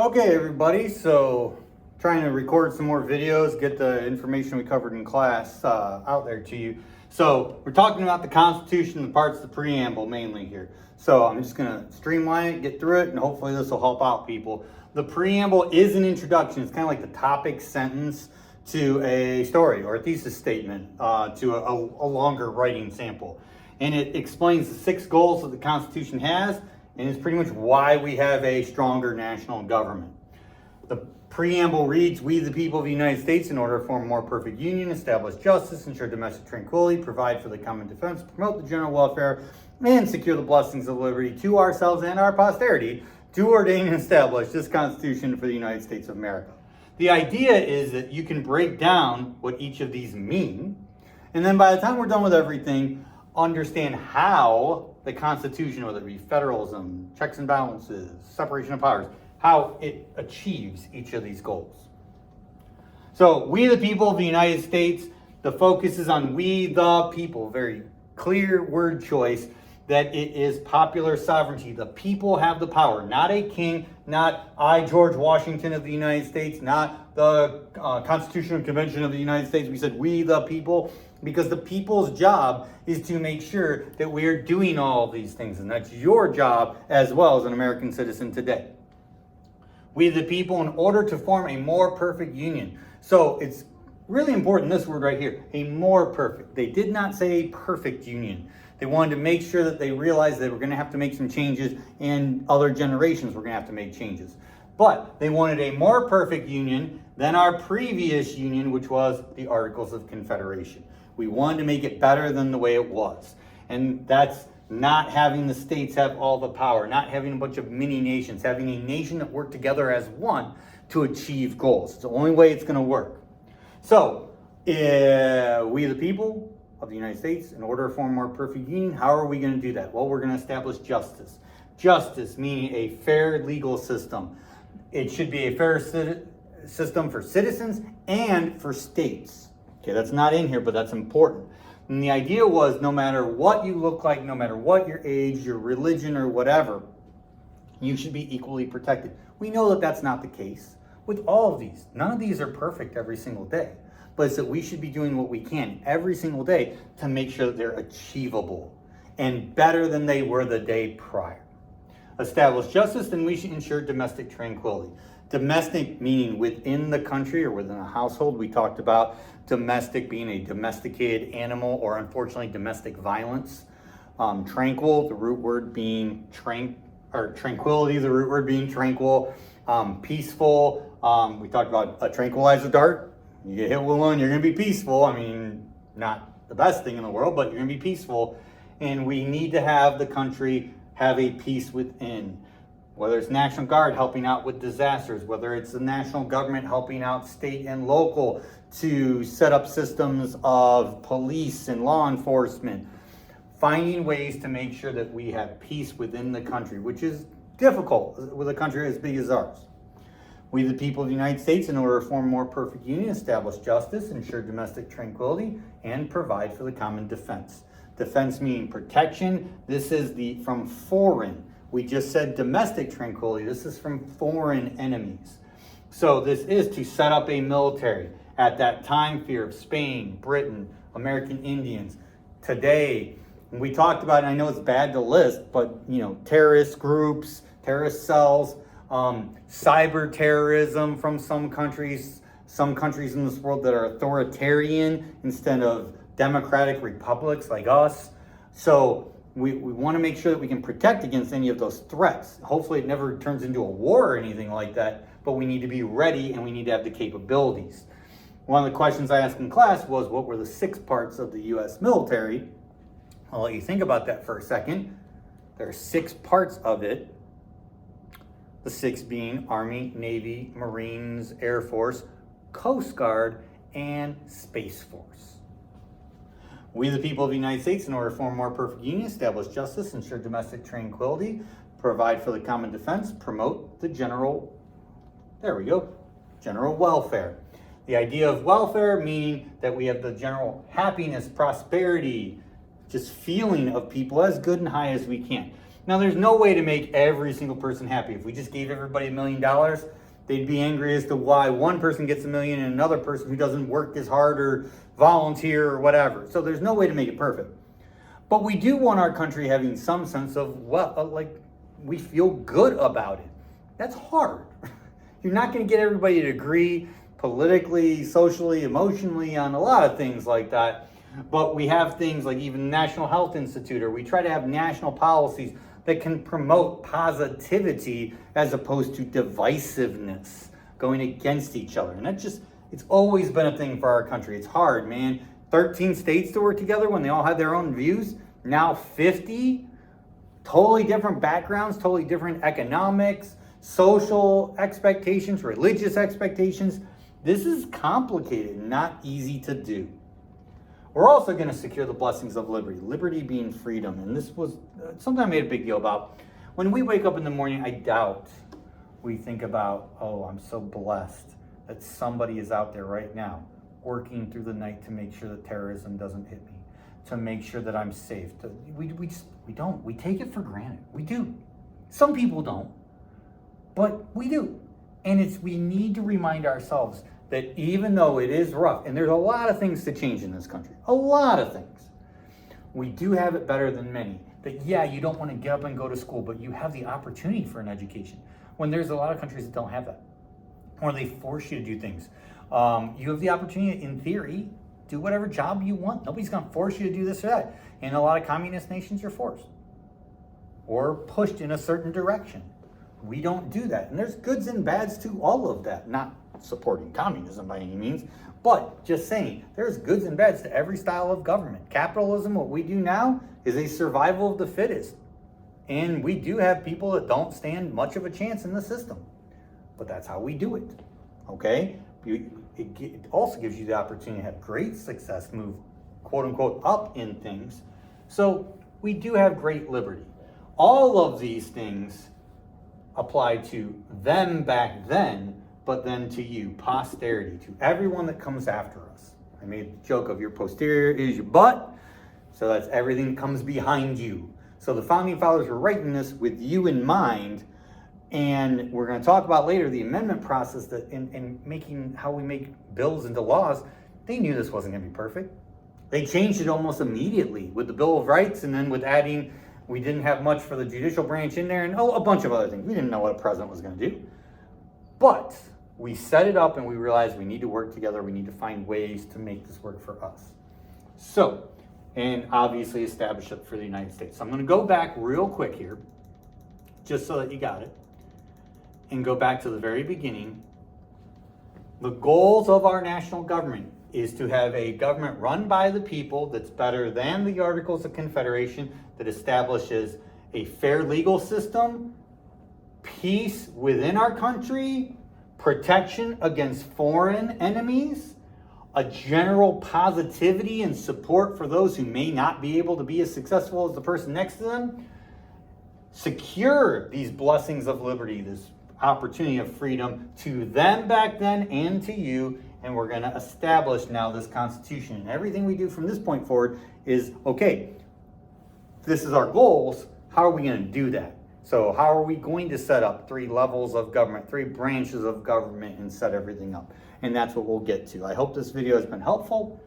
Okay, everybody, so trying to record some more videos, get the information we covered in class out there to you. So we're talking about the Constitution, the parts of the preamble mainly here. So I'm just going to streamline it, get through it, and hopefully this will help out people. The preamble is an introduction. It's kind of like the topic sentence to a story or a thesis statement to a longer writing sample. And it explains the 6 goals that the Constitution has, and it's pretty much why we have a stronger national government. The preamble reads, "We the people of the United States, in order to form a more perfect union, establish justice, ensure domestic tranquility, provide for the common defense, promote the general welfare, and secure the blessings of liberty to ourselves and our posterity, to ordain and establish this Constitution for the United States of America." The idea is that you can break down what each of these mean, and then by the time we're done with everything, understand how the Constitution, whether it be federalism, checks and balances, separation of powers, how it achieves each of these goals. So, we the people of the United States, the focus is on we the people, very clear word choice, that it is popular sovereignty. The people have the power, not a king, not I, George Washington of the United States, not the Constitutional Convention of the United States. We said we the people, because the people's job is to make sure that we are doing all of these things, and that's your job as well as an American citizen today. We the people, in order to form a more perfect union. So it's really important, this word right here, a more perfect. They did not say a perfect union. They wanted to make sure that they realized that we're going to have to make some changes, and other generations we're going to have to make changes. But they wanted a more perfect union than our previous union, which was the Articles of Confederation. We wanted to make it better than the way it was. And that's not having the states have all the power, not having a bunch of mini nations, having a nation that work together as one to achieve goals. It's the only way it's going to work. So, we the people of the United States, in order to form a more perfect union, how are we going to do that? Well, we're going to establish justice. Justice meaning a fair legal system. It should be a fair system for citizens and for states. Okay, that's not in here, but that's important. And the idea was, no matter what you look like, no matter what your age, your religion, or whatever, you should be equally protected. We know that that's not the case with all of these. None of these are perfect every single day. But it's that we should be doing what we can every single day to make sure that they're achievable and better than they were the day prior. Establish justice, then we should ensure domestic tranquility. Domestic meaning within the country or within a household. We talked about domestic being a domesticated animal, or unfortunately domestic violence. Tranquil, the root word being tranquility, the root word being tranquil. Peaceful, we talked about a tranquilizer dart. You get hit with one, you're going to be peaceful. I mean, not the best thing in the world, but you're going to be peaceful. And we need to have the country have a peace within. Whether it's National Guard helping out with disasters, whether it's the national government helping out state and local to set up systems of police and law enforcement. Finding ways to make sure that we have peace within the country, which is difficult with a country as big as ours. We the people of the United States, in order to form a more perfect union, establish justice, ensure domestic tranquility, and provide for the common defense. Defense meaning protection. This is from foreign. We just said domestic tranquility. This is from foreign enemies. So this is to set up a military. At that time, fear of Spain, Britain, American Indians. Today, we talked about, and I know it's bad to list, but terrorist groups, terrorist cells, cyber terrorism from some countries in this world that are authoritarian instead of democratic republics like us. So we want to make sure that we can protect against any of those threats. Hopefully it never turns into a war or anything like that, but we need to be ready and we need to have the capabilities. One of the questions I asked in class was, what were the 6 parts of the U.S. military? I'll let you think about that for a second. There are 6 parts of it. The 6 being Army, Navy, Marines, Air Force, Coast Guard, and Space Force. We the people of the United States, in order to form a more perfect union, establish justice, ensure domestic tranquility, provide for the common defense, promote the general welfare. The idea of welfare meaning that we have the general happiness, prosperity, just feeling of people as good and high as we can. Now, there's no way to make every single person happy. If we just gave everybody $1 million, they'd be angry as to why one person gets $1 million and another person who doesn't work as hard or volunteer or whatever. So there's no way to make it perfect. But we do want our country having some sense of, we feel good about it. That's hard. You're not going to get everybody to agree politically, socially, emotionally on a lot of things like that. But we have things like even the National Health Institute, or we try to have national policies that can promote positivity as opposed to divisiveness, going against each other. And it's always been a thing for our country. It's hard, man. 13 states to work together when they all had their own views. Now 50, totally different backgrounds, totally different economics, social expectations, religious expectations. This is complicated, not easy to do. We're also going to secure the blessings of liberty. Liberty being freedom. And this was something I made a big deal about. When we wake up in the morning, I doubt we think about, oh, I'm so blessed that somebody is out there right now working through the night to make sure that terrorism doesn't hit me, to make sure that I'm safe. We don't. We take it for granted. We do. Some people don't, but we do. And we need to remind ourselves that even though it is rough, and there's a lot of things to change in this country, a lot of things, we do have it better than many. That, yeah, you don't want to get up and go to school, but you have the opportunity for an education. When there's a lot of countries that don't have that, or they force you to do things. You have the opportunity, in theory, do whatever job you want. Nobody's going to force you to do this or that. In a lot of communist nations, you're forced or pushed in a certain direction. We don't do that. And there's goods and bads to all of that. Not supporting communism by any means, but just saying there's goods and bads to every style of government. Capitalism, what we do now, is a survival of the fittest. And we do have people that don't stand much of a chance in the system. But that's how we do it, okay? It also gives you the opportunity to have great success, move, quote unquote, up in things. So we do have great liberty. All of these things apply to them back then, but then to you, posterity, to everyone that comes after us. I made the joke of your posterior is your butt, so that's everything comes behind you. So the Founding Fathers were writing this with you in mind. And we're going to talk about later the amendment process that in making how we make bills into laws. They knew this wasn't going to be perfect. They changed it almost immediately with the Bill of Rights, and then with adding, we didn't have much for the judicial branch in there, and a bunch of other things. We didn't know what a president was going to do. But we set it up and we realized we need to work together. We need to find ways to make this work for us. So, and obviously establish it for the United States. So I'm going to go back real quick here, just so that you got it. And go back to the very beginning. The goals of our national government is to have a government run by the people that's better than the Articles of Confederation, that establishes a fair legal system, peace within our country, protection against foreign enemies, a general positivity and support for those who may not be able to be as successful as the person next to them, secure these blessings of liberty, this opportunity of freedom to them back then and to you. And we're going to establish now this Constitution. And everything we do from this point forward is, okay, this is our goals. How are we going to do that? So how are we going to set up 3 levels of government, 3 branches of government, and set everything up? And that's what we'll get to. I hope this video has been helpful.